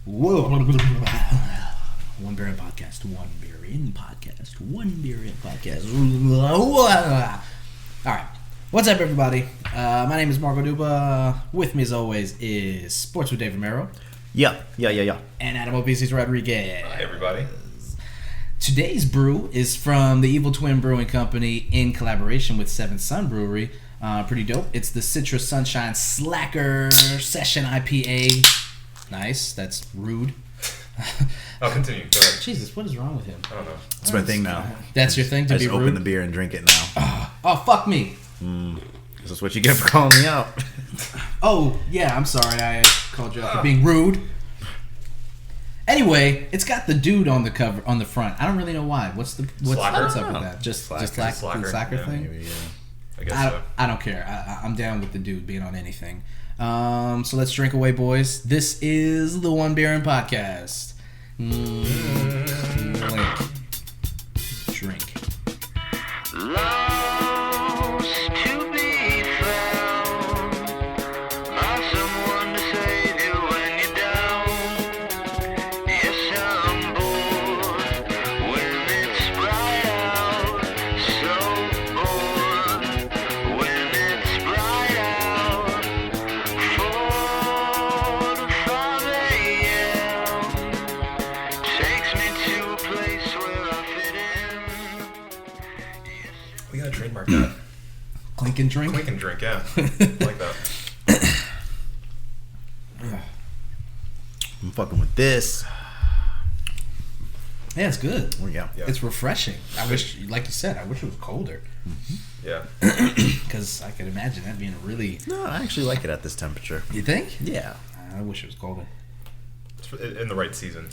Whoa. One beer in podcast. One beer in podcast. One beer in podcast. All right. What's up, everybody? My name is Marco Duba. With me, as always, is Sports with Dave Romero. Yeah. And Adam Obeses Rodriguez. Hi, everybody. Today's brew is from the Evil Twin Brewing Company in collaboration with Seventh Sun Brewery. Pretty dope. It's the Citrus Sunshine Slacker Session IPA. Nice. That's rude. I'll continue. Go ahead. Jesus, what is wrong with him? I don't know. It's my thing now. That's your thing, to I be just rude? open the beer and drink it now. Oh, fuck me. This is what you get for calling me out. Oh, yeah, I'm sorry. I called you out for being rude. Anyway, it's got the dude on the cover, on the front. I don't really know why. What's up with that? Just the slacker thing? Maybe, yeah. I guess so. I don't care. I'm down with the dude being on anything. So let's drink away, boys. This is the One Beer In Podcast. Drink. Lost to be found by someone to save you when you're down. Yes, I'm bored when it's bright out. So bored when it's bright out. 4 to 5 a.m. takes me to a place where I fit in. We gotta trademark that. Clink and drink. Clink and drink, yeah. I like that. I'm fucking with this. Yeah, it's good. Oh, yeah. Yeah. It's refreshing. I wish, like you said, I wish it was colder. Yeah. Because I could imagine that being really... No, I actually like it at this temperature. You think? Yeah. I wish it was colder. It's in the right season.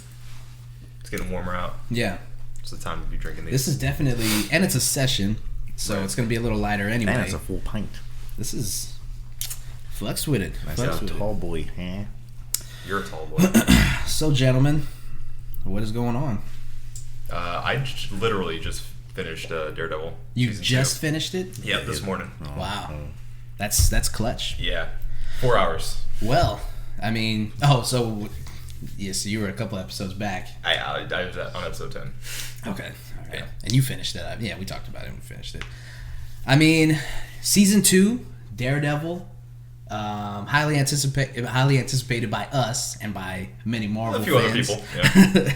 It's getting warmer out. Yeah. It's the time to be drinking these. This is definitely... And it's a session, so Right. it's going to be a little lighter anyway. And it's a full pint. This is... Flex with it. Nice Flex little with tall boy, huh? You're a tall boy. it. So, gentlemen, what is going on? Literally just finished Daredevil. You season just 2. finished it? Yeah, this morning. Wow. That's clutch. Yeah. 4 hours. Well, I mean... so you were a couple episodes back. I was on episode 10. Okay. All right. Yeah. And you finished it. Yeah, we talked about it and we finished it. I mean, season 2, Daredevil, highly anticipated by us and by many Marvel A few fans. other people.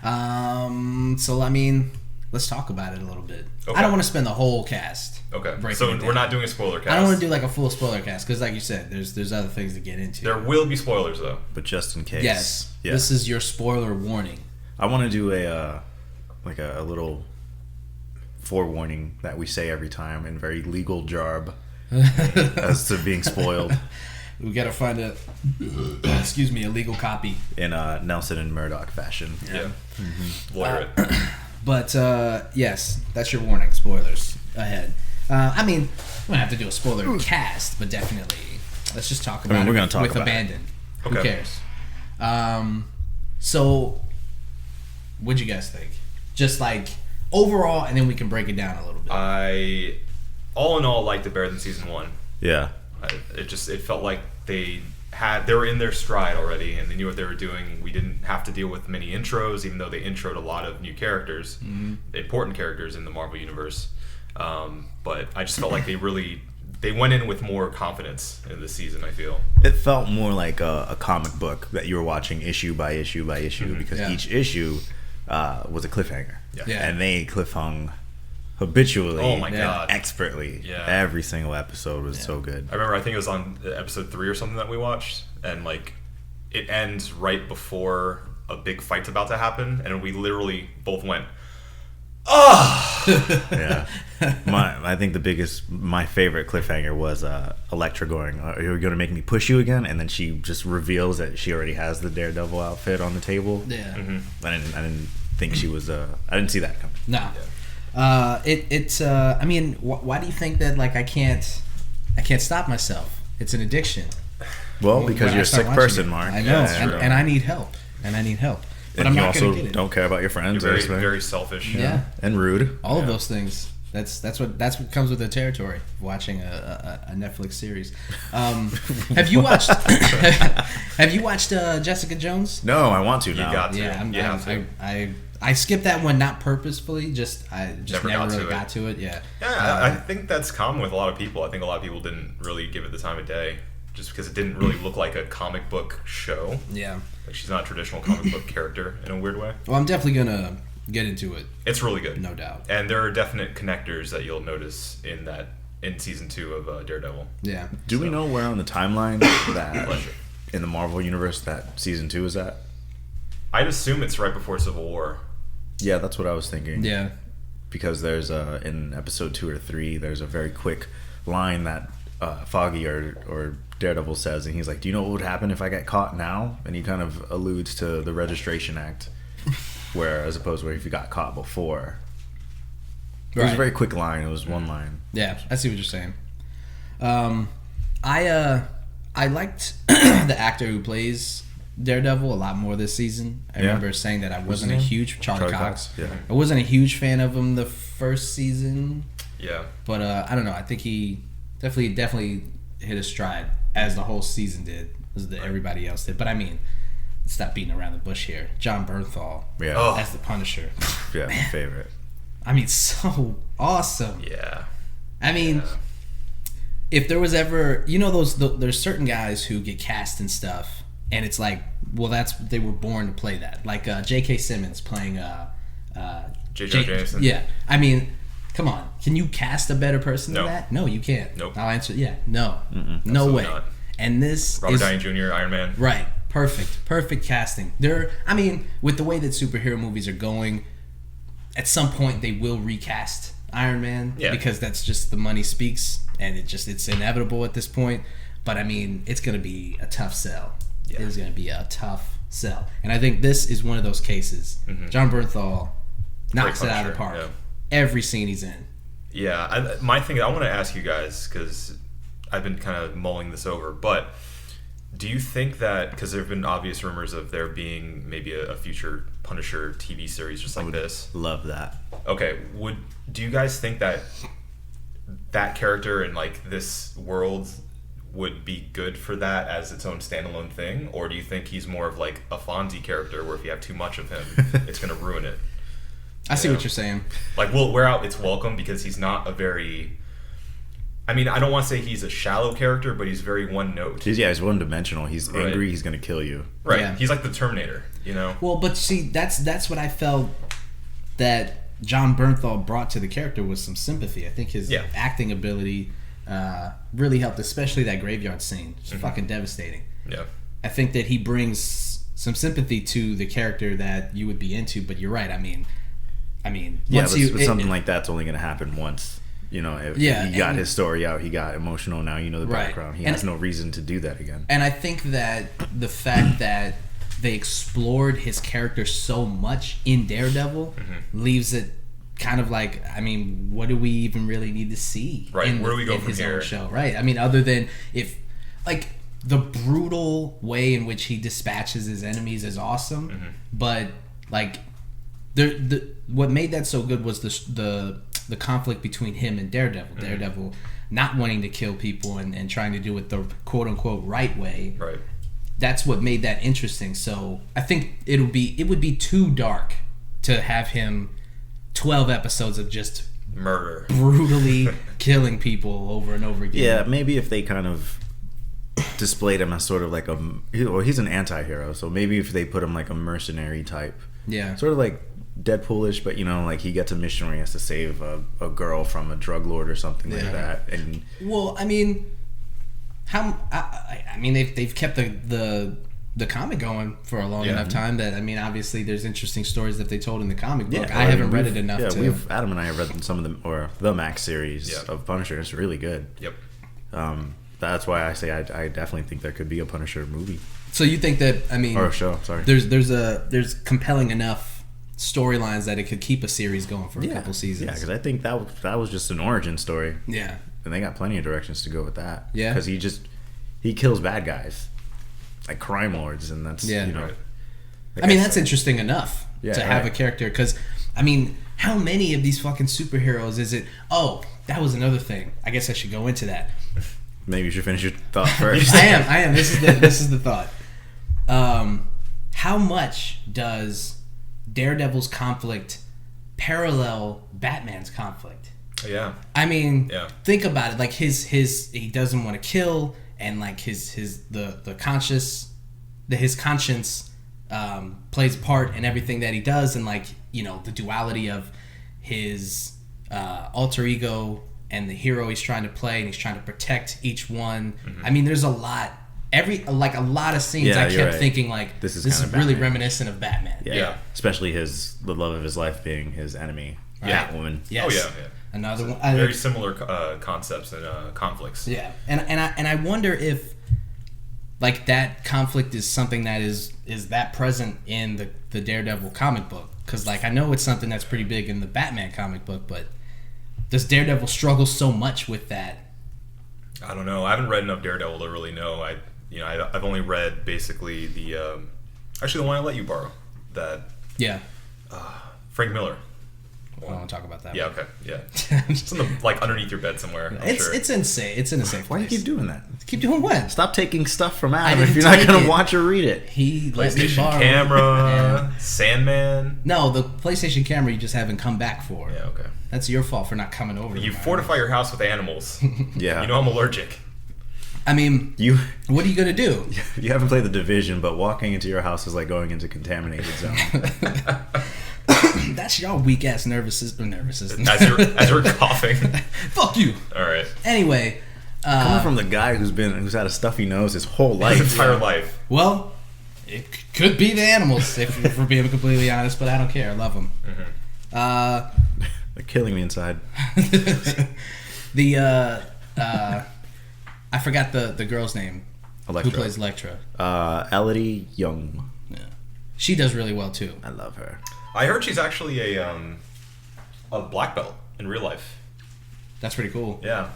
Yeah. So, I mean, let's talk about it a little bit. Okay. I don't want to spend the whole cast. Okay. breaking So it down. we're not doing a spoiler cast. I don't want to do like a full spoiler cast because, like you said, there's other things to get into. There will be spoilers, though. But just in case. Yes. Yeah. This is your spoiler warning. I want to do a little forewarning that we say every time in very legal jarb as to being spoiled We got to find a legal copy. in Nelson and Murdoch fashion. Yeah. Lawyer it. But, yes, that's your warning. Spoilers ahead. I mean, we don't have to do a spoiler cast, but definitely, let's just talk about we're it gonna talk with about abandon. it. Who Okay. cares? So, what'd you guys think? Just like, overall, and then we can break it down a little bit. I, all in all, liked it better than season 1. Yeah. It felt like they were in their stride already and they knew what they were doing. We didn't have to deal with many intros, even though they introed a lot of new characters, important characters in the Marvel universe. But I just felt like they went in with more confidence in this season, I feel. It felt more like a comic book that you were watching issue by issue by issue because Yeah. each issue was a cliffhanger. Yeah. And they cliffhung habitually. Oh my God. Expertly. Yeah. Every single episode was so good. I remember, I think it was on episode 3 or something that we watched, and like it ends right before a big fight's about to happen, and we literally both went, "Oh!" Yeah. I think my favorite cliffhanger was Elektra going, "Are you going to make me push you again?" And then she just reveals that she already has the Daredevil outfit on the table. Yeah. I didn't think she was. I didn't see that coming. No. I mean, why do you think that, like, I can't stop myself? It's an addiction. Well, because When you're I a start sick watching person, it. Mark. I know, that's true. and I need help. But And I'm you not also going to get it. don't care about your friends. You're I very, respect. very selfish. Yeah. And rude. All of those things. That's what comes with the territory of watching a Netflix series. Have you watched Jessica Jones? No, I want to now. You got to. Yeah, I skipped that one, not purposefully. I never really got to it. Yeah. Yeah, I think that's common with a lot of people. I think a lot of people didn't really give it the time of day just because it didn't really look like a comic book show. Yeah. Like she's not a traditional comic book character in a weird way. Well, I'm definitely gonna get into it. It's really good, no doubt. And there are definite connectors that you'll notice in season 2 of Daredevil. Yeah. Do we know where on the timeline that in the Marvel universe that season 2 is at? I'd assume it's right before Civil War. Yeah, that's what I was thinking. Yeah. Because there's in episode 2 or 3, there's a very quick line that Foggy or Daredevil says, and he's like, "Do you know what would happen if I got caught now?" And he kind of alludes to the Registration Act, where as opposed to where if you got caught before. It was a very quick line. It was one line. Yeah, I see what you're saying. I liked the actor who plays Daredevil a lot more this season. I remember saying that I wasn't a huge Charlie Cox. Yeah. I wasn't a huge fan of him the first season. Yeah. But I don't know. I think he definitely hit a stride as the whole season did, as everybody else did. But I mean, let's stop beating around the bush here. John Bernthal as the Punisher. Yeah, my favorite. I mean, so awesome. Yeah. I mean, if there was ever, there's certain guys who get cast and stuff, and it's like, well, they were born to play that. Like J.K. Simmons playing J.J. Jameson. Yeah. I mean, come on. Can you cast a better person than that? No, you can't. Nope. I'll answer, no. Mm-mm. No way. Not. And this Robert Downey Jr., Iron Man. Right. Perfect casting. With the way that superhero movies are going, at some point they will recast Iron Man because that's just the money speaks, and it's inevitable at this point. But I mean, it's going to be a tough sell. Yeah. It is going to be a tough sell, and I think this is one of those cases. Mm-hmm. John Bernthal knocks it out of the park. Yeah. Every scene he's in. Yeah, my thing. I want to ask you guys because I've been kind of mulling this over, but do you think that because there have been obvious rumors of there being maybe a future Punisher TV series just like this? Love that. Okay, do you guys think that character in like this world would be good for that as its own standalone thing, or do you think he's more of like a Fonzie character where if you have too much of him, it's going to ruin it? I see what you're saying. Like, we'll wear out its welcome because he's not a very... I mean, I don't want to say he's a shallow character, but he's very one note. He's one dimensional. He's angry. He's going to kill you. Right. Yeah. He's like the Terminator, Well, but see, that's what I felt that John Bernthal brought to the character was some sympathy. I think his acting ability really helped, especially that graveyard scene. It's fucking devastating. Yeah. I think that he brings some sympathy to the character that you would be into, but you're right. I mean, but something like that's only going to happen once. If he got his story out, he got emotional. Now the background. He has no reason to do that again. And I think that the fact that they explored his character so much in Daredevil leaves it kind of like, I mean, what do we even really need to see? Right. Where do we go from his here? Own show, right? I mean, other than like the brutal way in which he dispatches his enemies is awesome, but like what made that so good was the conflict between him and Daredevil. Daredevil not wanting to kill people and trying to do it the quote unquote right way. Right. That's what made that interesting. So I think it would be too dark to have him 12 episodes of just murder, brutally killing people over and over again. Yeah, maybe if they kind of displayed him as sort of like he's an anti-hero, so maybe if they put him like a mercenary type. Yeah. Sort of like Deadpoolish, but like he gets a mission where he has to save a girl from a drug lord or something like that. And well, I mean, they've kept the comic going for a long enough time that, I mean, obviously there's interesting stories that they told in the comic book. I haven't read it enough to... Adam and I have read some of them, or the Max series of Punisher. It's really good. Yep. That's why I say I definitely think there could be a Punisher movie. So you think that, I mean... Or a show, sorry. There's compelling enough storylines that it could keep a series going for a couple seasons. Yeah, because I think that was just an origin story. Yeah. And they got plenty of directions to go with that. Yeah. Because he kills bad guys. Like crime lords, and that's, I mean, that's interesting enough to have a character, because, I mean, how many of these fucking superheroes is it? Oh, that was another thing. I guess I should go into that. Maybe you should finish your thought first. I am. This is the thought. How much does Daredevil's conflict parallel Batman's conflict? Yeah. I mean, Yeah. think about it. Like his he doesn't want to kill, and like his conscience plays a part in everything that he does, and like, you know, the duality of his alter ego and the hero he's trying to play, and he's trying to protect each one. I mean, there's a lot. A lot of scenes Yeah, I you're kept right. thinking like this is kinda really Batman. reminiscent of Batman. Yeah. Especially the love of his life being his enemy, Yeah. Catwoman. Yes. Oh yeah. Another one. Very similar concepts and conflicts. Yeah, and I wonder if like that conflict is something that is that present in the Daredevil comic book, because like I know it's something that's pretty big in the Batman comic book, but does Daredevil struggle so much with that? I don't know. I haven't read enough Daredevil to really know. I've only read basically the actually the one I let you borrow, that Yeah, Frank Miller. I don't want to talk about that. Yeah. Okay. Yeah. It's in the, like underneath your bed somewhere. I'm sure. It's insane. It's in a safe Why do you place. keep doing that? Keep doing what? Stop taking stuff from I Adam if didn't you're not take going to it. watch or read it. He let me PlayStation borrow. camera, Sandman. No, the PlayStation camera you just haven't come back for. Yeah. Okay. That's your fault for not coming over. You to my fortify house. your house with animals. Yeah. You know I'm allergic. I mean, You what are you gonna do? you haven't played The Division, but walking into your house is like going into contaminated zone. That's your weak ass nervous system. As you're coughing. Fuck you. All right. Anyway, Coming from the guy who's had a stuffy nose his whole His life. entire life. well, it could be the animals if we're being completely honest, but I don't care. I love them. They're killing me inside. I forgot the girl's name. Electra. Who plays Electra? Elodie Young. Yeah. She does really well too. I love her. I heard she's actually a black belt in real life. That's pretty cool. Yeah.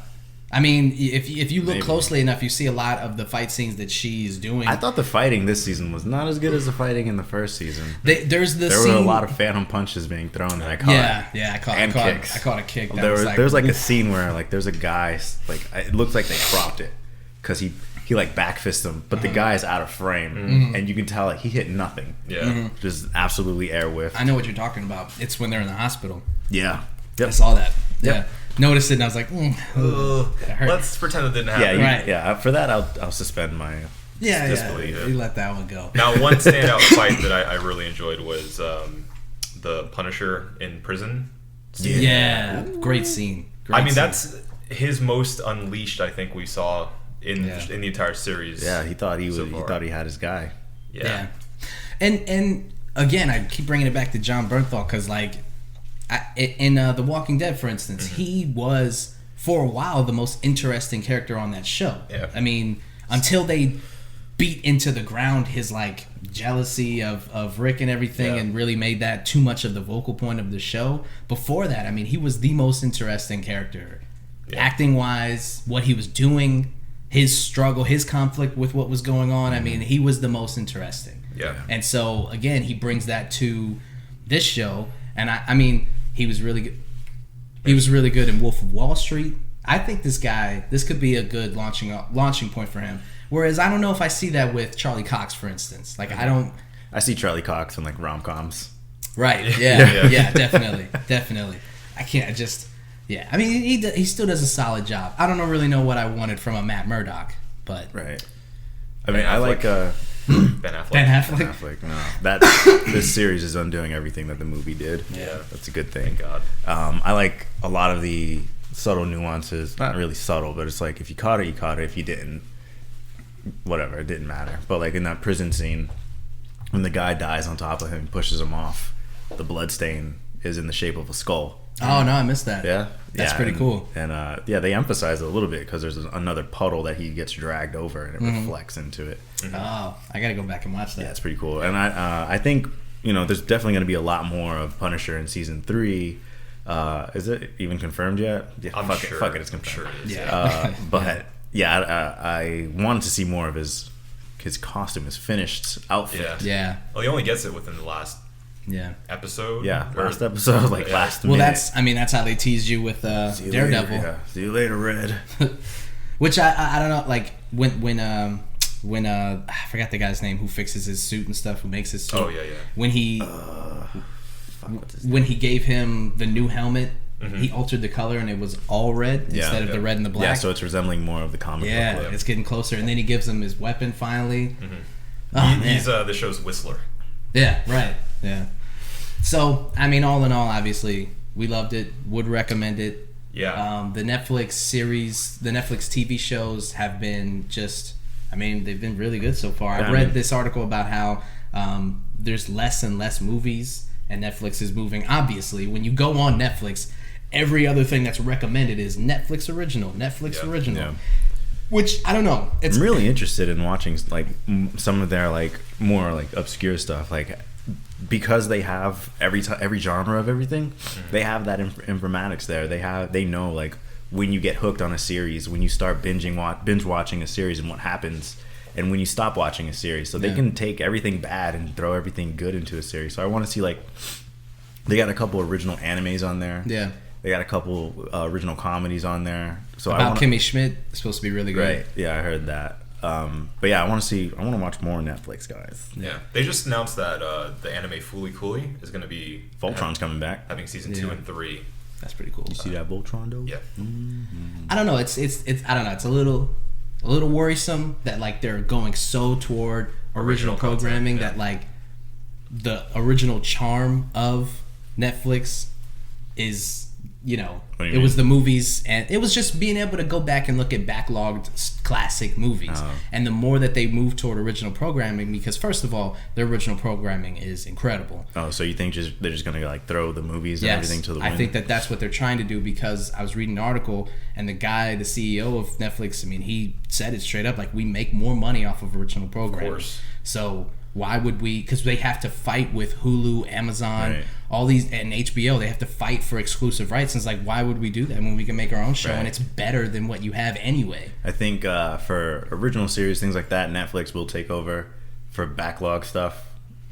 I mean, if you look Maybe. closely enough, you see a lot of the fight scenes that she's doing. I thought the fighting this season was not as good as the fighting in the first season. There's the There scene. were a lot of phantom punches being thrown that I caught. Yeah, I caught kicks. I caught a kick. That There's like a scene where like there's a guy like it looks like they cropped it because he like backfist him, but the guy is out of frame and you can tell like he hit nothing. Yeah. Just absolutely air whiff. I know what you're talking about. It's when they're in the hospital. Yeah. I Yep. saw that. Yep. Yeah, noticed it and I was like, Ugh. that hurt. Let's pretend it didn't Yeah, happen. Right. yeah. For that, I'll suspend my. yeah. disbelief it. You let that one go. Now, one standout fight that I really enjoyed was the Punisher in prison. Yeah, great scene. Great I mean, scene. that's his most unleashed. I think we saw in the entire series. Yeah, he thought he So was. He far. thought he had his guy. yeah. And again, I keep bringing it back to John Bernthal because like in The Walking Dead, for instance, he was for a while the most interesting character on that show. Yeah. I mean, until they beat into the ground his like jealousy of Rick and everything, Yeah. and really made that too much of the vocal point of the show. Before that, I mean, he was the most interesting character, acting wise, what he was doing, his struggle, his conflict with what was going on. I mean, he was the most interesting. Yeah. And so again, he brings that to this show, and I mean, he was really good. He was really good in Wolf of Wall Street. I think this could be a good launching point for him. Whereas I don't know if I see that with Charlie Cox, for instance. Like I don't. I see Charlie Cox in like rom-coms. Right. Yeah. Yeah. Definitely. I can't. Yeah. I mean, he still does a solid job. I don't really know what I wanted from a Matt Murdock, but Right. I mean, Ben I like Ben Affleck. Ben Affleck. Affleck. No, this series is undoing everything that the movie did. Yeah. That's a good thing. Thank God. I like a lot of the subtle nuances. Not really subtle, but it's like if you caught it, you caught it. If you didn't, whatever, it didn't matter. But like in that prison scene, when the guy dies on top of him, pushes him off, the blood stain is in the shape of a skull. Oh no, I missed that. Yeah, That's pretty and- cool. And they emphasize it a little bit because there's another puddle that he gets dragged over and it Mm-hmm. reflects into it. Oh, I gotta go back and watch that. Yeah, it's pretty cool. And I think there's definitely going to be a lot more of Punisher in season 3. Is it even confirmed yet? Yeah, I'm fuck sure. it. Fuck it, it's I'm confirmed. sure it is. Yeah. But I wanted to see more of his costume, his finished outfit. Yeah. Yeah. Well, he only gets it within the last Yeah. episode. Yeah, last episode, like last Well, minute. that's how they teased you with See you Daredevil. Later, yeah. See you later, Red. Which I don't know, like when I forgot the guy's name who fixes his suit and stuff, who makes his suit. Oh yeah. When he What's his when he gave him the new helmet, he altered the color and it was all red instead of the red and the black. Yeah, so it's resembling more of the comic book look. It's getting closer, and then he gives him his weapon finally. He's the show's Whistler. Yeah, right. Yeah. So, I mean, all in all, obviously, we loved it. Would recommend it. Yeah. The Netflix series, the Netflix TV shows have been just, I mean, they've been really good so far. I read this article about how there's less and less movies, and Netflix is moving. Obviously, when you go on Netflix, every other thing that's recommended is Netflix original. Yeah. Which, I don't know. I'm really interested in watching like some of their like more like obscure stuff, like because they have every genre of everything. They have that informatics there. They know like when you get hooked on a series, when you start binge watching a series, and what happens, and when you stop watching a series. So they can take everything bad and throw everything good into a series. So I want to see, like, they got a couple original animes on there. Yeah. They got a couple original comedies on there. So About Kimmy Schmidt, it's supposed to be really good. Right. Yeah, I heard that. But yeah, I want to watch more Netflix, guys. Yeah. They just announced that the anime Fooly Cooly is going to be Voltron's coming back. having season 2 and 3. That's pretty cool. You see that Voltron though? Yeah. I don't know. It's I don't know. It's a little worrisome that like they're going so toward original programming content, that like the original charm of Netflix is, you know, What do you it mean? was the movies, and it was just being able to go back and look at backlogged classic movies. Oh. And the more that they move toward original programming, because first of all, their original programming is incredible. Oh, so you think they're just gonna like throw the movies and Yes, everything to the wind? I think that's what they're trying to do, because I was reading an article and the guy, the CEO of Netflix, I mean, he said it straight up, like, we make more money off of original programming. Of course. So why would we? Because they have to fight with Hulu, Amazon, Right. all these, and HBO. They have to fight for exclusive rights. And it's like, why would we do that when we can make our own show and Right. it's better than what you have anyway? I think for original series, things like that, Netflix will take over. For backlog stuff,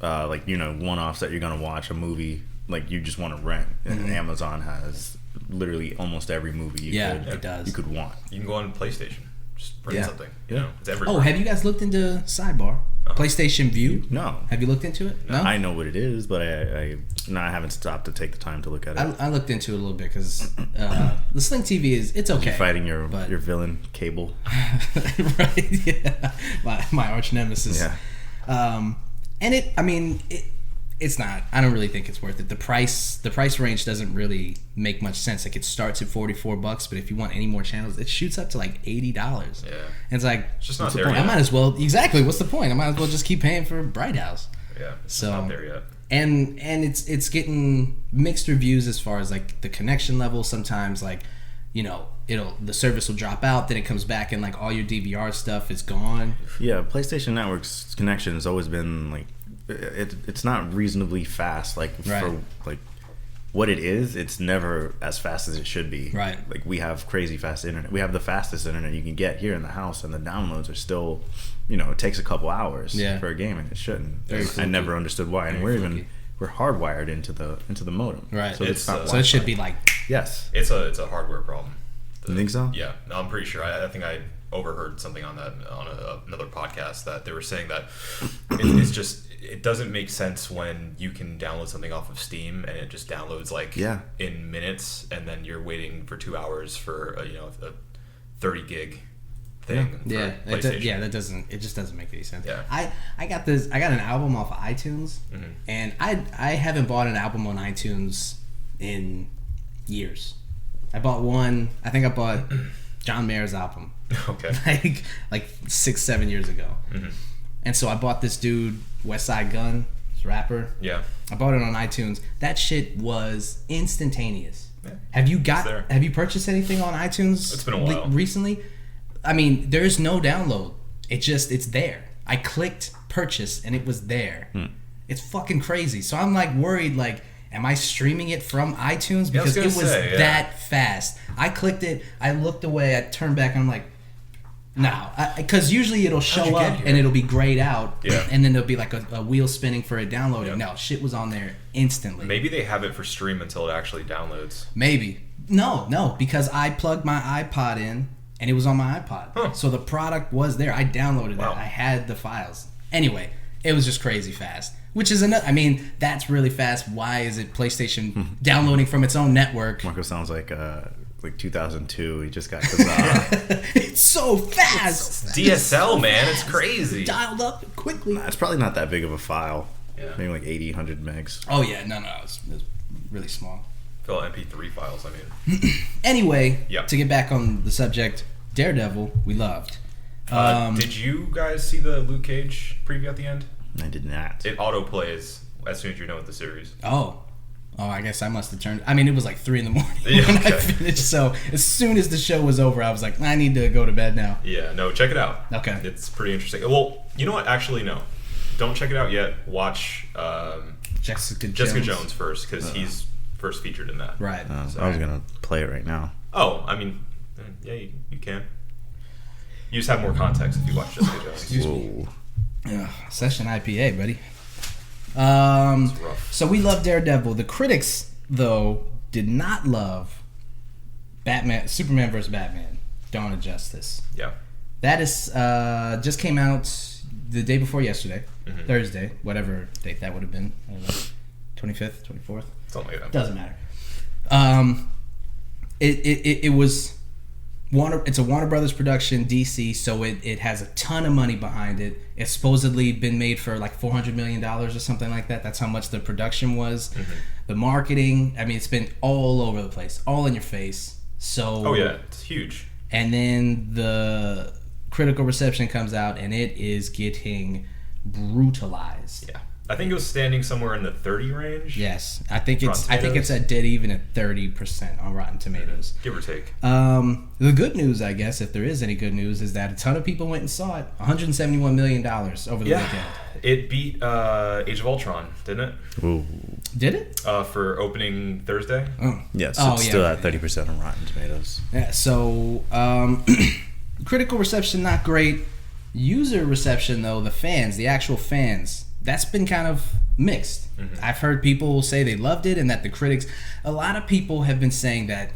like, you know, one-offs that you're gonna watch a movie like you just want to rent, and Amazon has literally almost every movie It does. you could want. You can go on PlayStation. Just rent Yeah. something. Yeah. You know, it's everywhere. Oh, have you guys looked into Sidebar? PlayStation View? No. Have you looked into it? No. I know what it is, but I haven't stopped to take the time to look at it. I looked into it a little bit because the Sling TV it's okay. You're fighting your but- villain, Cable. Right? Yeah, my arch nemesis. Yeah. And it's not. I don't really think it's worth it. The price range doesn't really make much sense. Like, it starts at $44, but if you want any more channels, it shoots up to like $80. Yeah. And it's like, It's just not what's the there point? yet. I might as well. Exactly. What's the point? I might as well just keep paying for Bright House. Yeah. It's So- not there yet. And it's getting mixed reviews as far as like the connection level. Sometimes, like, you know, the service will drop out, then it comes back and like all your DVR stuff is gone. Yeah, PlayStation Network's connection has always been like it's not reasonably fast. Like Right. for like what it is, it's never as fast as it should be. Right. Like, we have crazy fast internet. We have the fastest internet you can get here in the house, and the downloads are still, you know, it takes a couple hours Yeah. for a game, and it shouldn't. Very I fluky. never understood why, and Very we're fluky. hardwired into the modem. Right. So it's not. So it should Wi-Fi. be like, Yes. It's a hardware problem. You think so? Yeah, no, I'm pretty sure. I think I overheard something on that on another podcast that they were saying that it's just, it doesn't make sense when you can download something off of Steam and it just downloads like in minutes, and then you're waiting for 2 hours for a 30 gig thing. yeah, for PlayStation. that doesn't. It just doesn't make any sense. Yeah. I got an album off of iTunes, and I haven't bought an album on iTunes in years. I bought one. I think I bought John Mayer's album Okay. like 6-7 years ago, and so I bought this dude West Side Gun, this rapper. Yeah. I bought it on iTunes. That shit was instantaneous. Yeah. Have you there. Have you purchased anything on iTunes? It's been a while. Recently. I mean, there's no download. It's there. I clicked purchase and it was there. It's fucking crazy. So I'm like worried, like, am I streaming it from iTunes? Yeah, I was Because it gonna was say, yeah. that fast. I clicked it, I looked away, I turned back, and I'm like, No, because usually it'll show you get up here? and it'll be grayed out, Yeah. and then there'll be like a wheel spinning for it downloading. Yep. No, shit was on there instantly. Maybe they have it for stream until it actually downloads. Maybe. No, because I plugged my iPod in and it was on my iPod. Huh. So the product was there. I downloaded Wow. it. I had the files. Anyway, it was just crazy fast. Which is another. I mean, that's really fast. Why is it PlayStation downloading from its own network? Marco sounds like 2002. He just got Kazaa. It's so fast. DSL, man, it's crazy. Dialed up quickly. It's probably not that big of a file. Yeah. Maybe like 80, 100 megs. Oh yeah, no, it's really small. Fill out MP3 files, I mean. Anyway, Yep. to get back on the subject, Daredevil, we loved. Did you guys see the Luke Cage preview at the end? I did not. It auto plays as soon as you're done with the series. Oh, I guess I must have turned. I mean, it was like 3 a.m. Yeah, when I okay. finished. So as soon as the show was over, I was like, I need to go to bed now. Yeah, no, check it out. Okay. It's pretty interesting. Well, you know what? Actually, no. Don't check it out yet. Watch Jessica Jones first, because he's first featured in that. Right. So- I was gonna play it right now. Oh, I mean, yeah, you can. You just have more context if you watch Jessica Jones. Excuse me. Whoa. Ugh, session IPA, buddy. It's rough. So we love Daredevil. The critics, though, did not love Superman vs. Batman: Dawn of Justice. Yeah. That is just came out the day before yesterday, Mm-hmm. Thursday, whatever date that would have been. I don't know, 25th, 24th. Something like that. Doesn't matter. It was it's a Warner Brothers production, DC, so it has a ton of money behind it. It's supposedly been made for like $400 million or something like that. That's how much the production was. Mm-hmm. The marketing, I mean, it's been all over the place, all in your face. So Oh, yeah. It's huge. and then the critical reception comes out and it is getting brutalized. Yeah. I think it was standing somewhere in the 30 range. Yes, I think Rotten it's at dead even at 30% on Rotten Tomatoes. Give or take. The good news, I guess, if there is any good news, is that a ton of people went and saw it. $171 million over the weekend. It beat Age of Ultron, didn't it? Ooh. Did it? For opening Thursday. Oh, Yeah, it's Oh, still yeah. at 30% on Rotten Tomatoes. yeah. So, critical reception not great. User reception though, the actual fans, that's been kind of mixed. Mm-hmm. I've heard people say they loved it, and that the critics, a lot of people have been saying that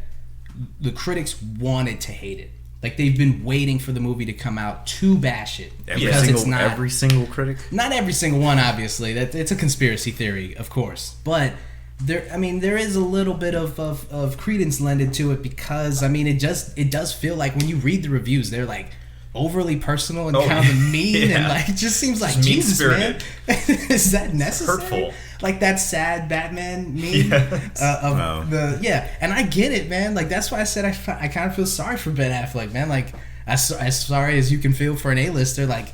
the critics wanted to hate it. Like they've been waiting for the movie to come out to bash it because it's not Every single critic? not every single one, obviously. That it's a conspiracy theory, of course, but there is a little bit of credence lended to it, because I mean it does feel like when you read the reviews, they're like overly personal and kind of mean, yeah. and like it just seems like Just Jesus, man. mean-spirited. Is that necessary? Hurtful. Like that sad Batman meme Yes. and I get it, man. Like that's why I said I kind of feel sorry for Ben Affleck, man. Like as sorry as you can feel for an A-lister, like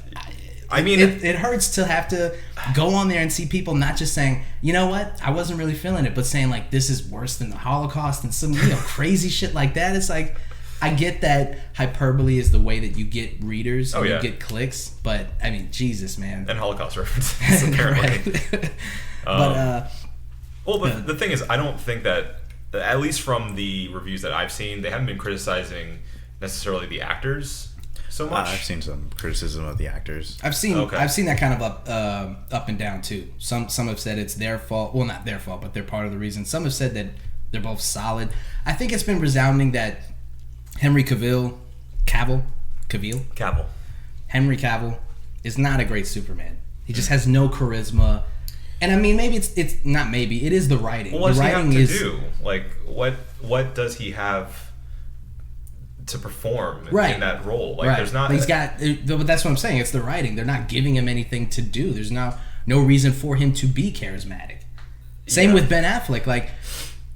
I mean, it hurts to have to go on there and see people not just saying, you know what, I wasn't really feeling it, but saying like this is worse than the Holocaust and some crazy shit like that. It's like, I get that hyperbole is the way that you get readers and you get clicks, but I mean, Jesus, man. and Holocaust references apparently. Right. But Well, the thing is, I don't think that, at least from the reviews that I've seen, they haven't been criticizing necessarily the actors so much. I've seen some criticism of the actors. I've seen Okay. that kind of up and down too. Some have said it's their fault. Well, not their fault, but they're part of the reason. Some have said that they're both solid. I think it's been resounding that Henry Cavill is not a great Superman. He just has no charisma. And I mean, maybe it's not maybe. It is the writing. Well, what the does he writing have to is do? Like, what does he have to perform in that role? Like, there's not. He's got. But that's what I'm saying. It's the writing. They're not giving him anything to do. There's no reason for him to be charismatic. Same with Ben Affleck. Like,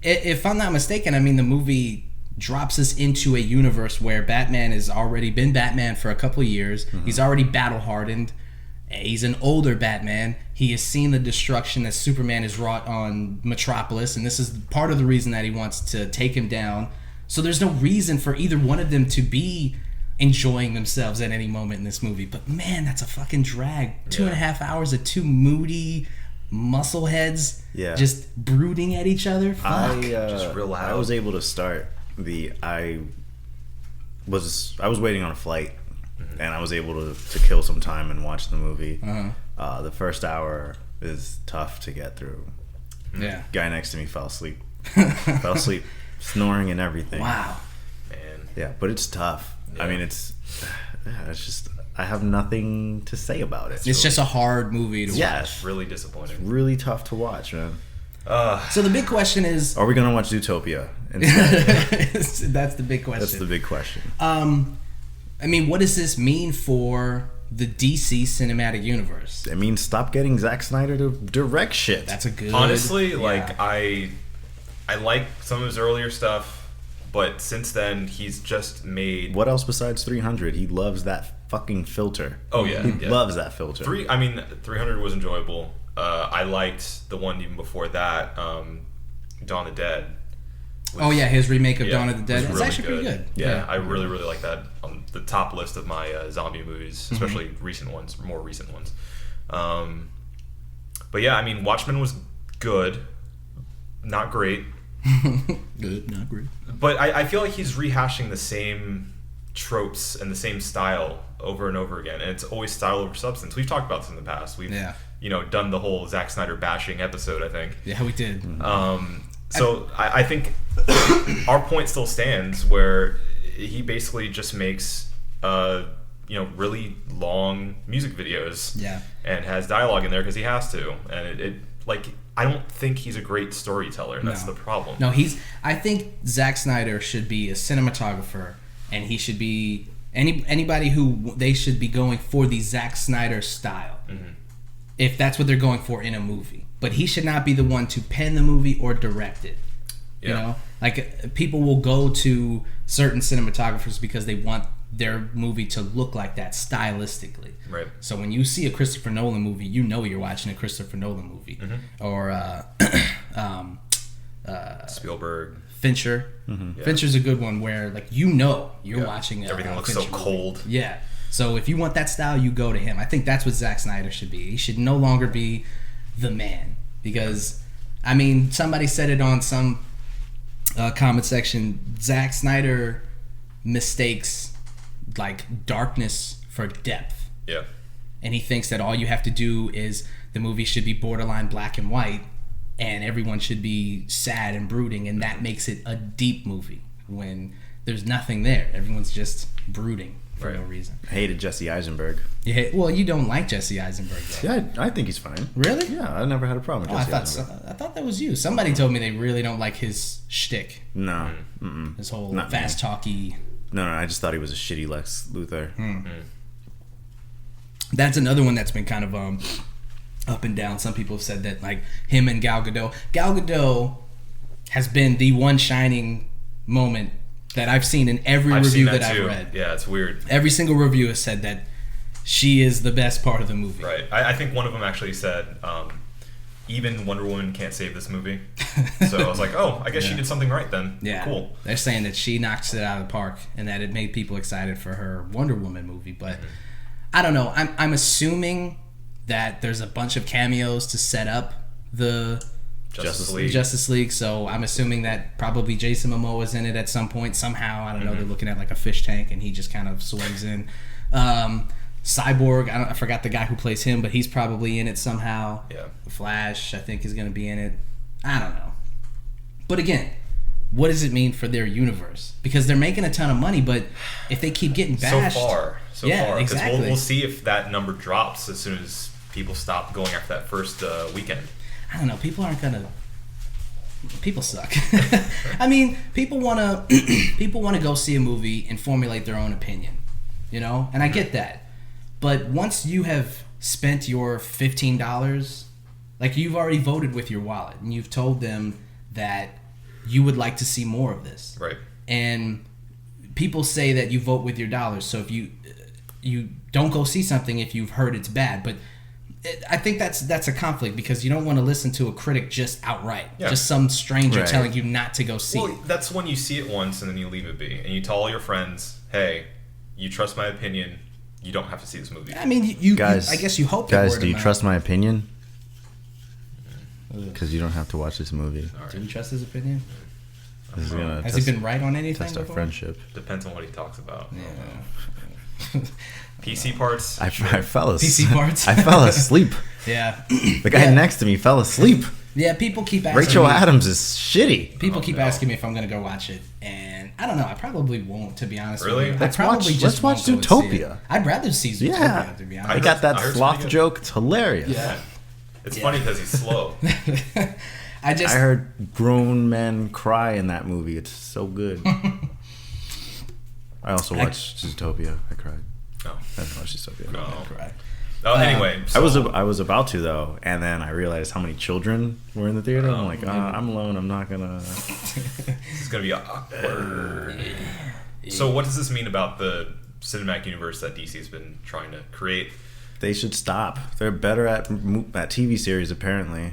if I'm not mistaken, I mean, the movie drops us into a universe where Batman has already been Batman for a couple of years. Mm-hmm. He's already battle hardened. He's an older Batman. He has seen the destruction that Superman has wrought on Metropolis, and this is part of the reason that he wants to take him down. So there's no reason for either one of them to be enjoying themselves at any moment in this movie. But man, that's a fucking drag. 2.5 hours of two moody muscle heads just brooding at each other. Fuck. Just real loud. I was able to start I was waiting on a flight and I was able to kill some time and watch the movie. Uh-huh. The first hour is tough to get through. Yeah. Guy next to me fell asleep. Snoring and everything. Wow. Man. Yeah, but it's tough. Yeah. I mean, it's just, I have nothing to say about it. It's just a hard movie to watch. It's really disappointing. Really tough to watch, man. So the big question is... Are we going to watch Zootopia instead? That's the big question. That's the big question. I mean, what does this mean for the DC cinematic universe? I mean, stop getting Zack Snyder to direct shit. That's a good... Honestly, like, I like some of his earlier stuff, but since then, he's just made... What else besides 300? He loves that fucking filter. Oh, yeah. He loves that filter. 300 was enjoyable. I liked the one even before that, Dawn of the Dead. His remake of Dawn of the Dead. was It's really actually pretty good. Yeah, I really, really like that. On the top list of my zombie movies, especially more recent ones. But yeah, I mean, Watchmen was good, not great. Good, not great. But I feel like he's rehashing the same tropes and the same style over and over again, and it's always style over substance. We've talked about this in the past. We've done the whole Zack Snyder bashing episode, I think. Yeah, we did. So I think our point still stands where he basically just makes really long music videos. Yeah. And has dialogue in there because he has to, and it I don't think he's a great storyteller. That's the problem. No, I think Zack Snyder should be a cinematographer, and he should be anybody who they should be going for the Zack Snyder style, if that's what they're going for in a movie. But he should not be the one to pen the movie or direct it. Yeah. You know, like people will go to certain cinematographers because they want their movie to look like that stylistically. Right. So when you see a Christopher Nolan movie, you know you're watching a Christopher Nolan movie. Or Spielberg. Fincher. Yeah. Fincher's a good one where like you're watching everything looks Fincher so cold. movie. Yeah. So if you want that style, you go to him. I think that's what Zack Snyder should be. He should no longer be the man, because I mean somebody said it on some comment section. Zack Snyder mistakes like darkness for depth. Yeah. And he thinks that all you have to do is the movie should be borderline black and white, and everyone should be sad and brooding, and that makes it a deep movie when there's nothing there. Everyone's just brooding for no reason. I hated Jesse Eisenberg. Yeah, well, you don't like Jesse Eisenberg, though. Yeah, I think he's fine. Really? Yeah, I never had a problem with Jesse Eisenberg. I thought that was you. Somebody told me they really don't like his shtick. No. His whole Not fast me. talky. No, I just thought he was a shitty Lex Luthor. That's another one that's been kind of up and down. Some people have said that like him and Gal Gadot. Gal Gadot has been the one shining moment that I've seen in every review that I've read. Yeah, it's weird. Every single review has said that she is the best part of the movie. Right. I think one of them actually said, even Wonder Woman can't save this movie. So I was like, oh, I guess she did something right then. Yeah. Cool. They're saying that she knocks it out of the park and that it made people excited for her Wonder Woman movie. But I don't know. I'm assuming that there's a bunch of cameos to set up the Justice League. So I'm assuming that probably Jason Momoa is in it at some point somehow. I don't know. They're looking at like a fish tank and he just kind of swims in. Cyborg, I forgot the guy who plays him, but he's probably in it somehow. Yeah. Flash, I think, is going to be in it. I don't know. But again, what does it mean for their universe? Because they're making a ton of money, but if they keep getting bashed... So far. Yeah, Because exactly. we'll see if that number drops as soon as people stop going after that first weekend. I don't know. People aren't going to... People suck. I mean, people want to go see a movie and formulate their own opinion, you know? And I get that. But once you have spent your $15, like you've already voted with your wallet and you've told them that you would like to see more of this. Right. And people say that you vote with your dollars. So if you don't go see something if you've heard it's bad, but I think that's a conflict because you don't want to listen to a critic just outright. Yeah. Just some stranger Right. telling you not to go see it. Well, that's when you see it once and then you leave it be. And you tell all your friends, hey, you trust my opinion. You don't have to see this movie. I mean, you Guys, I guess you hope. Guys, do you trust my opinion? Because you don't have to watch this movie. Do you trust his opinion? This is gonna Has he been right on anything test our before? friendship. Depends on what he talks about. Yeah. PC parts. I fell asleep. PC parts. I fell asleep. Yeah. The guy next to me fell asleep. Yeah, people keep asking Rachel me. Adams is shitty. People keep asking me if I'm going to go watch it. And I don't know. I probably won't, to be honest Really? with you. Let's I probably watch- just let's watch won't go and see Zootopia. it. I'd rather see Zootopia, Yeah. to be I honest. got that I heard it's sloth pretty good. joke. It's hilarious. Yeah. It's funny because he's slow. I just... I heard grown men cry in that movie. It's so good. I also watched Zootopia. I cried. No. I didn't watch Zootopia. No. Right. Oh, anyway. I was so- I was about to though, and then I realized how many children were in the theater. I'm like, I'm alone. I'm not gonna. This is going to be awkward. So what does this mean about the cinematic universe that DC's been trying to create? They should stop. They're better at TV series apparently.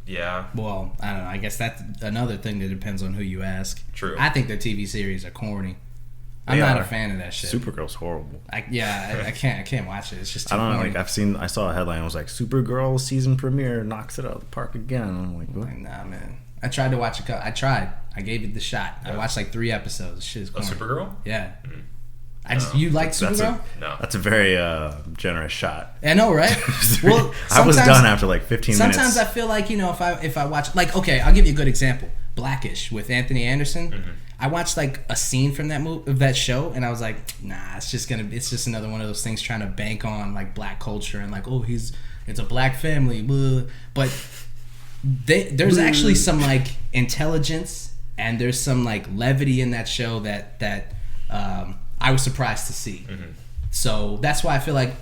Yeah. Well, I don't know. I guess that's another thing that depends on who you ask. True. I think their TV series are corny. I'm They not are. a fan of that shit. Supergirl's horrible. I can't watch it. It's just too I don't know. corny. Like I saw a headline. It was like Supergirl season premiere knocks it out of the park again. I'm like, what? Like, nah, man. I tried to watch I tried. I gave it the shot. I watched like 3 episodes. Shit is A corny. Supergirl? Yeah. You liked That's Supergirl? No. That's a very generous shot. I know, right? Well, I was sometimes- done after like 15 minutes. Sometimes I feel like, if I watch, like, okay, I'll give you a good example. Blackish with Anthony Anderson. Mm-hmm. I watched like a scene from that show, and I was like, nah, it's just another one of those things trying to bank on like black culture and like, oh, it's a black family, blah. But there's actually some like intelligence and there's some like levity in that show that I was surprised to see. Mm-hmm. So that's why I feel like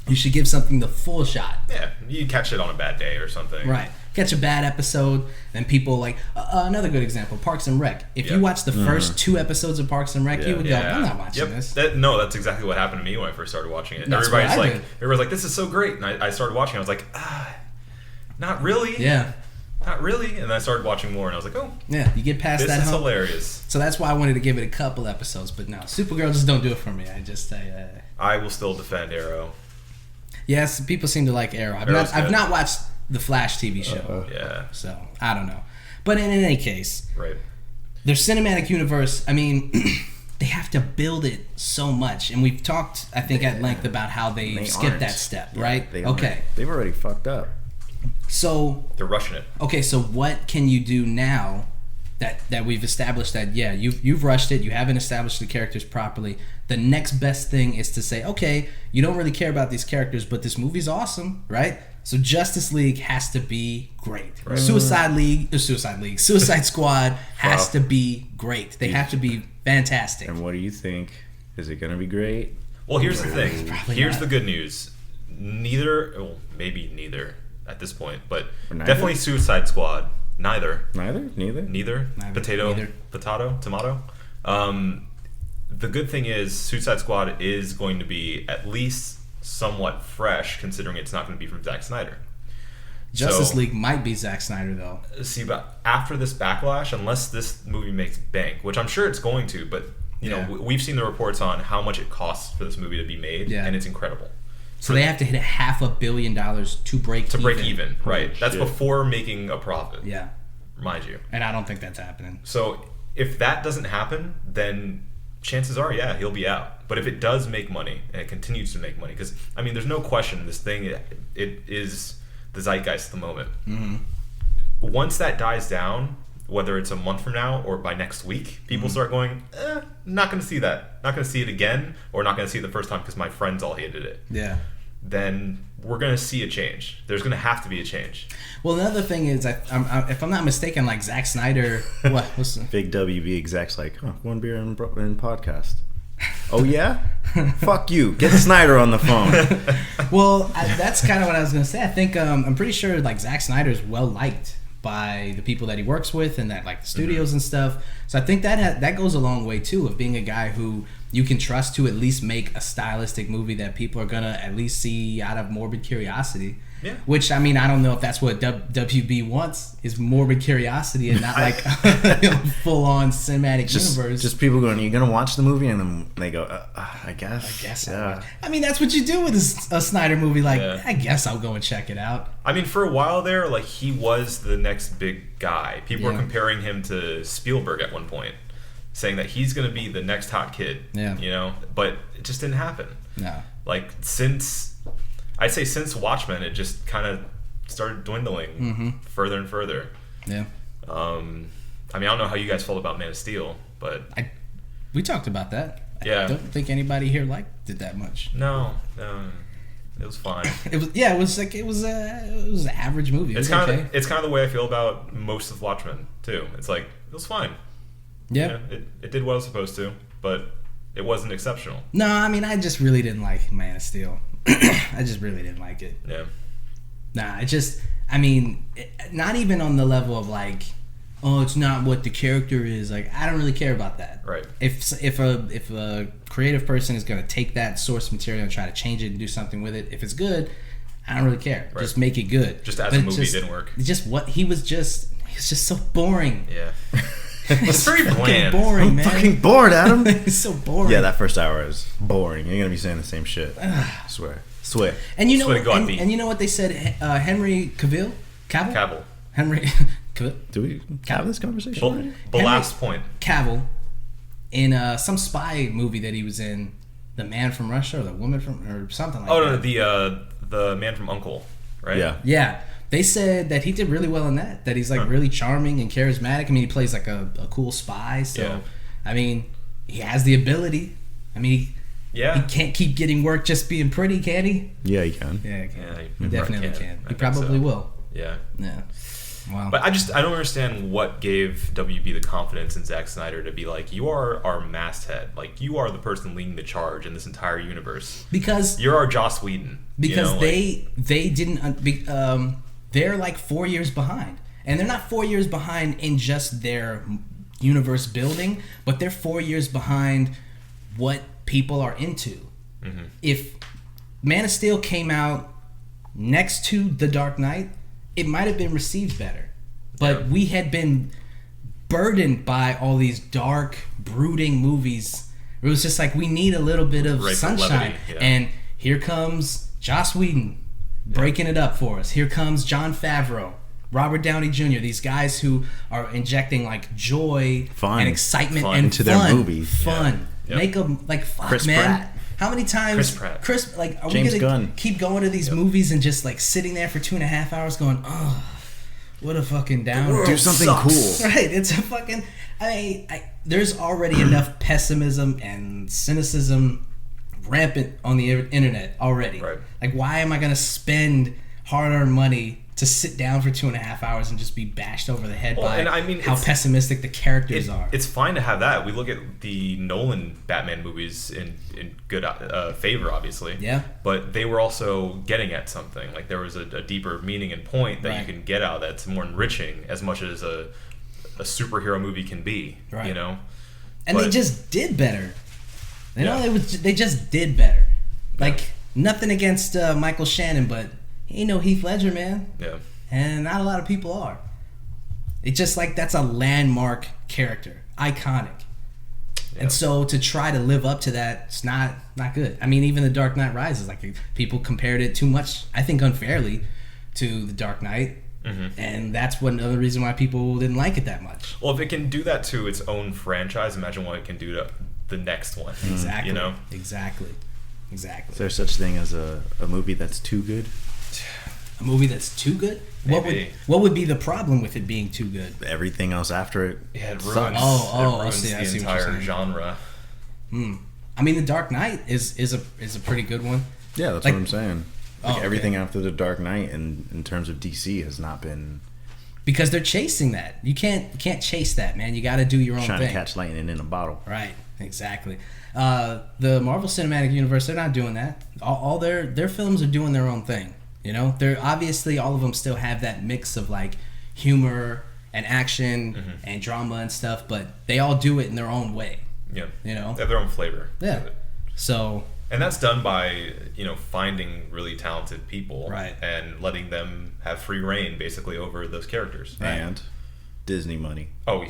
you should give something the full shot. Yeah. You catch it on a bad day or something. Right. Catch a bad episode, then people like another good example, Parks and Rec. If you Yep. watch the first 2 episodes of Parks and Rec, you would go, Yeah. "I'm not watching Yep. this." That's exactly what happened to me when I first started watching it. That's what I Everybody's did. like, "This is so great," and I started watching. I was like, not really. Yeah, Not really. And then I started watching more, and I was like, oh, yeah. You get past this that is hump. hilarious. So that's why I wanted to give it a couple episodes, but no, Supergirl just don't do it for me. I just say, I will still defend Arrow. yes, people seem to like Arrow. Arrow's I've good. not watched the Flash TV show, Yeah. so I don't know. But in any case, Right. their cinematic universe, I mean, they have to build it so much. And we've talked, I think, at length about how they skipped aren't. that step, Yeah, right? they Okay. aren't. They've already fucked up. So, They're rushing it. okay, so what can you do now that we've established that, yeah, you've rushed it, you haven't established the characters properly. The next best thing is to say, okay, you don't really care about these characters, but this movie's awesome, right? So Justice League has to be great. Suicide Squad has to be great. They have to be fantastic. And what do you think? Is it going to be great? Well, here's the thing. Probably Here's not. the good news. Maybe neither at this point, but Or neither? definitely Suicide Squad. Neither. Neither? Neither? Neither. Neither. Potato. Tomato. The good thing is Suicide Squad is going to be at least somewhat fresh, considering it's not going to be from Zack Snyder. Justice So- League might be Zack Snyder, though. See, but after this backlash, unless this movie makes bank, which I'm sure it's going to, but you Yeah. know, we've seen the reports on how much it costs for this movie to be made, Yeah. and it's incredible. So they have to hit $500 million to break To even. break even, right? That's shit. before making a profit, Yeah, mind you. and I don't think that's happening. So if that doesn't happen, then chances are, yeah, he'll be out. But if it does make money and it continues to make money, because I mean, there's no question this thing it is the zeitgeist at the moment. Mm-hmm. Once that dies down, whether it's a month from now or by next week, people Mm-hmm. start going, not going to see that, not going to see it again, or not going to see it the first time because my friends all hated it. Yeah. Then we're going to see a change. There's going to have to be a change. Well, another thing is, if I'm not mistaken, like Zack Snyder, what's the, Big WB exec's like, one beer in podcast. Oh, yeah? Fuck you. Get Snyder on the phone. well, that's kind of what I was gonna say. I think I'm pretty sure like Zack Snyder is well liked by the people that he works with and that like the studios and stuff. So I think that goes a long way too, of being a guy who you can trust to at least make a stylistic movie that people are gonna at least see out of morbid curiosity. Yeah. Which, I mean, I don't know if that's what WB wants, is morbid curiosity and not like full on cinematic universe. Just people going, you're going to watch the movie? And then they go, I guess. I guess. Yeah. I mean, that's what you do with a Snyder movie. Like, Yeah. I guess I'll go and check it out. I mean, for a while there, like, he was the next big guy. People were Yeah. comparing him to Spielberg at one point. saying that he's going to be the next hot kid. Yeah. You know, but it just didn't happen. No. Like since Watchmen, it just kind of started dwindling further and further. Yeah. I mean, I don't know how you guys felt about Man of Steel, but We talked about that. Yeah. I don't think anybody here liked it that much. no, it was fine. It was an average movie. It It's was kind okay. of it's kind of the way I feel about most of Watchmen too. It's like it was fine. Yeah. You know, it did what it was supposed to, but it wasn't exceptional. No, I mean, I just really didn't like Man of Steel. I just really didn't like it. Yeah. Nah, not even on the level of like, oh, it's not what the character is. Like, I don't really care about that. Right. If a creative person is gonna take that source material and try to change it and do something with it, if it's good, I don't really care. Right. Just make it good. Just as But a movie, it didn't work. He was just so boring. Yeah. It's very fucking bland. boring, I'm man. fucking bored, Adam. It's so boring. Yeah, that first hour is boring. You're gonna be saying the same shit. Swear. And you know, Swear to God, and, B. and you know what they said? Henry Cavill. Cavill. Henry Cavill. Do we have this conversation? But, already? but last point. Cavill in some spy movie that he was in, The Man from Russia or The Woman from or something like Oh that. no, the man from Uncle, right? Yeah. Yeah, they said that he did really well in that. That he's like really charming and charismatic. I mean, he plays like a cool spy. So, Yeah. I mean, he has the ability. I mean, Yeah. he can't keep getting work just being pretty, can he? Yeah, you can. Yeah, he can. Yeah, He definitely can. can. I He think probably so. will. Yeah. Yeah. Wow. But I don't understand what gave WB the confidence in Zack Snyder to be like, you are our masthead. Like, you are the person leading the charge in this entire universe. because You're our Joss Whedon. because you know, they didn't they're like 4 years behind, and they're not 4 years behind in just their universe building, but they're 4 years behind what people are into. Mm-hmm. If Man of Steel came out next to The Dark Knight, it might have been received better, but Yeah. we had been burdened by all these dark, brooding movies. It was just like, we need a little bit of Right, for sunshine. levity, yeah. And here comes Joss Whedon breaking it up for us. Here comes Jon Favreau, Robert Downey Jr., these guys who are injecting like joy Fun. and excitement Fun. and Into their fun. movies. Fun. Yeah. Make them like, fuck, Chris man. Pratt. How many times Chris Pratt. like, are James we gonna Gunn. keep going to these movies and just like sitting there for 2.5 hours going, oh, what a fucking downer. Do something Sucks. cool. Right, it's a fucking. There's already enough pessimism and cynicism rampant on the internet already. Right. Like, why am I gonna spend hard-earned money to sit down for 2.5 hours and just be bashed over the head Well, by and I mean, how it's- pessimistic the characters are? It's fine to have that. We look at the Nolan Batman movies in good favor, obviously. Yeah. But they were also getting at something. Like, there was a deeper meaning and point that Right. you can get out that's more enriching as much as a superhero movie can be. Right. You know? And they But- just did better. You know, Yeah. they just did better. Like, nothing against Michael Shannon, but he ain't no Heath Ledger, man. Yeah. And not a lot of people are. It's just like, that's a landmark character, iconic. Yeah. And so to try to live up to that, it's not good. I mean, even The Dark Knight Rises, like, people compared it too much, I think unfairly, to The Dark Knight. Mm-hmm. And that's another reason why people didn't like it that much. Well, if it can do that to its own franchise, imagine what it can do to the next one. Exactly. You know? Exactly. Is there such thing as a movie that's too good? A movie that's too good? Maybe. What would be the problem with it being too good? Everything else after it. Yeah, it sucks. ruins, Oh, it I ruins see the what you're entire saying. genre. I mean, The Dark Knight is a pretty good one. Yeah, that's Like- what I'm saying. Oh, Like okay. everything after the Dark Knight, in terms of DC, has not been Because they're chasing that. You can't chase that, man. You got to do your own trying thing. to catch lightning in a bottle. Right, exactly. The Marvel Cinematic Universe, they're not doing that. All their films are doing their own thing. You know, they're obviously, all of them still have that mix of like humor and action and drama and stuff, but they all do it in their own way. Yeah. You know? They have their own flavor. Yeah. to it. So And that's done by, finding really talented people. Right. And letting them have free reign, basically, over those characters. Right. And Disney money. Oh,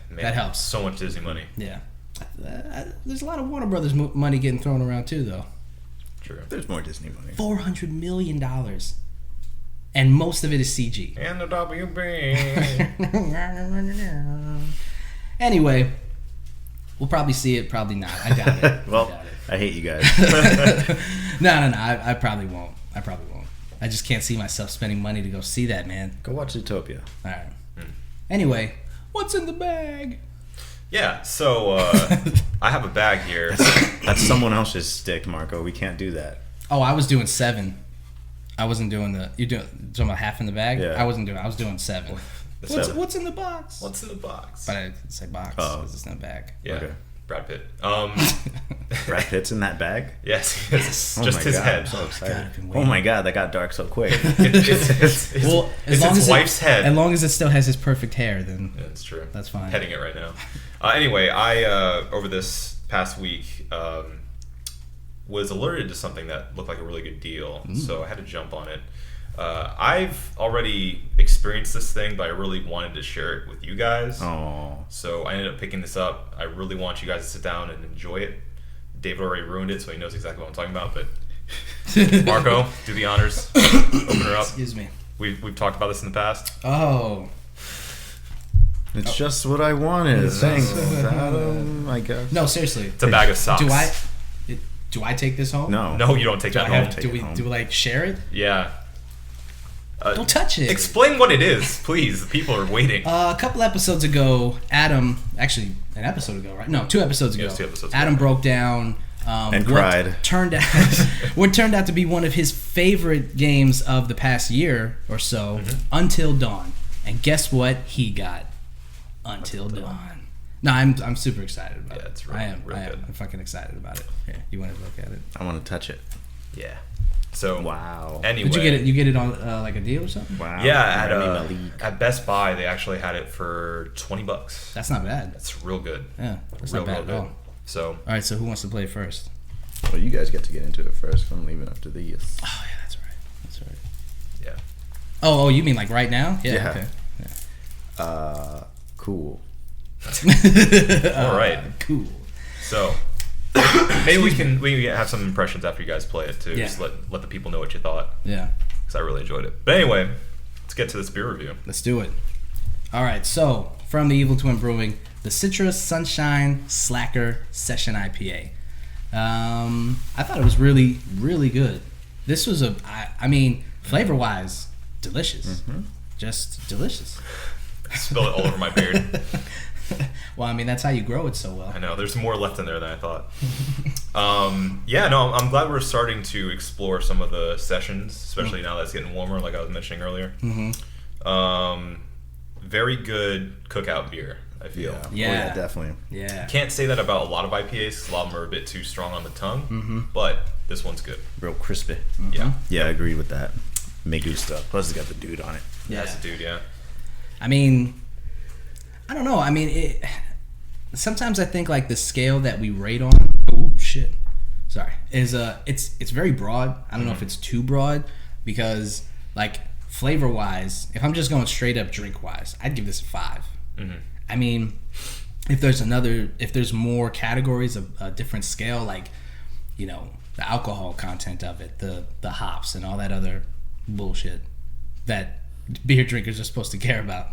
man. That helps. So much Disney money. yeah, there's a lot of Warner Brothers money getting thrown around too, though. True. There's more Disney money. $400 million, and most of it is CG. And the WB. Anyway, We'll probably see it, probably not. I doubt it. Well, I hate you guys. No. I probably won't. I just can't see myself spending money to go see that, man. Go watch Zootopia. All right. Anyway, what's in the bag? Yeah, so I have a bag here. That's someone else's stick, Marco. We can't do that. Oh, I was doing 7. I wasn't doing you're talking about half in the bag? Yeah. I was doing 7. What's in the box? What's in the box? But I didn't say box because it's in a bag. Yeah, Okay. Brad Pitt. Brad Pitt's in that bag? Yes, it's Oh just my his God, head. I'm so excited. God, I've been Oh waiting. my God, that got dark so quick. It's his wife's head. As long as it still has his perfect hair, then Yeah, that's true. that's fine. Petting it right now. Anyway, I over this past week was alerted to something that looked like a really good deal, so I had to jump on it. I've already experienced this thing, but I really wanted to share it with you guys. Oh. So I ended up picking this up. I really want you guys to sit down and enjoy it. David already ruined it, so he knows exactly what I'm talking about. But Marco, do the honors. Open her up. Excuse me. We've talked about this in the past. Oh. It's just what I wanted. Thanks, Adam, I guess. No, seriously. It's a bag of socks. Do I take this home? No, you don't take Do that I have? home. Do we like share it? Yeah. Don't touch it. Explain what it is, please. The people are waiting. A couple episodes ago, Adam, actually an episode ago, right? No, 2 episodes ago. Yes, 2 episodes Adam ago. broke down And what cried. what turned out to be one of his favorite games of the past year or so, Mm-hmm. Until Dawn. And guess what he got? Until Dawn. No, I'm super excited about it. Yeah, it's I really am. good. I'm fucking excited about it. Here, you want to look at it? I want to touch it. Yeah. So Wow. anyway, Did you get it? You get it on like a deal or something? Wow. Yeah, Remy Malik. at Best Buy they actually had it for $20. That's not bad. That's real good. Yeah, that's real, not bad real at good. all. So All right, so who wants to play first? Well, you guys get to get into it first. I'm leaving after these. Oh yeah, that's right. That's right. yeah. Oh, you mean like right now? Yeah. Okay. Cool. All right. Cool. So maybe we can have some impressions after you guys play it too. Yeah. Just let the people know what you thought, Yeah. because I really enjoyed it. But anyway, let's get to this beer review. Let's do it. All right. So from the Evil Twin Brewing, the Citrus Sunshine Slacker Session IPA. I thought it was really, really good. This was I mean, flavor wise, delicious. Just delicious. I spilled it all over my beard. Well, I mean, that's how you grow it so well. I know there's more left in there than I thought. Yeah, no, I'm glad we're starting to explore some of the sessions, especially now that it's getting warmer, like I was mentioning earlier. Very good cookout beer, I feel. Yeah. Yeah. Oh, yeah, definitely. Yeah. Can't say that about a lot of IPAs, 'cause a lot of them are a bit too strong on the tongue, but this one's good. Real crispy. Yeah. Yeah, I agree with that. Megusta. Plus, it's got the dude on it. Yeah. That's a dude, yeah. I mean, I don't know. I mean, sometimes I think like the scale that we rate on. Oh shit! Sorry. Is it's very broad. I don't know if it's too broad because like flavor wise, if I'm just going straight up drink wise, I'd give this a 5. I mean, if there's more categories of a different scale, like you know the alcohol content of it, the hops and all that other bullshit that beer drinkers are supposed to care about.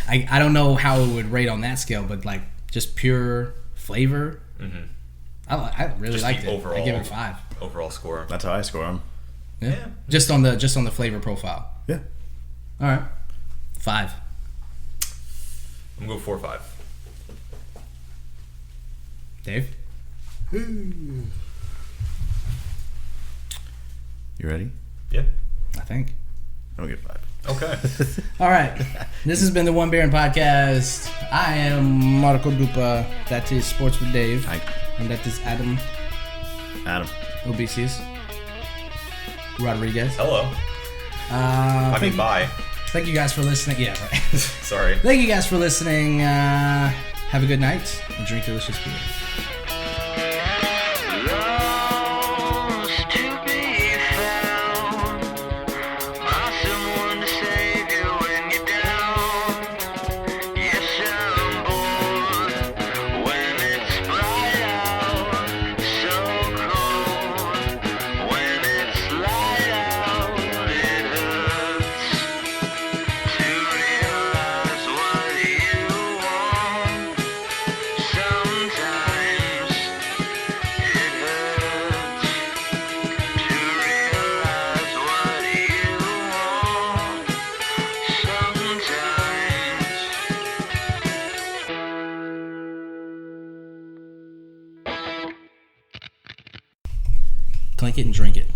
I don't know how it would rate on that scale, but like just pure flavor, I really Just liked the it. overall- I give it a 5. Overall score. That's how I score them. Yeah. Just on the flavor profile. Yeah. All right. 5. I'm going to go 4-5. Dave? You ready? Yeah. I think. I'll get 5. Okay. All right. This has been the One Baron Podcast. I am Marco Dupa. That is Sports with Dave. Hi. And that is Adam Adam. Obesius Rodriguez. Hello. Bye. Thank you guys for listening. Yeah, right. Sorry. Thank you guys for listening. Have a good night and drink delicious beer. Lost to be found by someone to save you when you're down. Yes, I'm bored when it's bright out, so cold when it's light out. It hurts to realize what you want. Sometimes like it and drink it.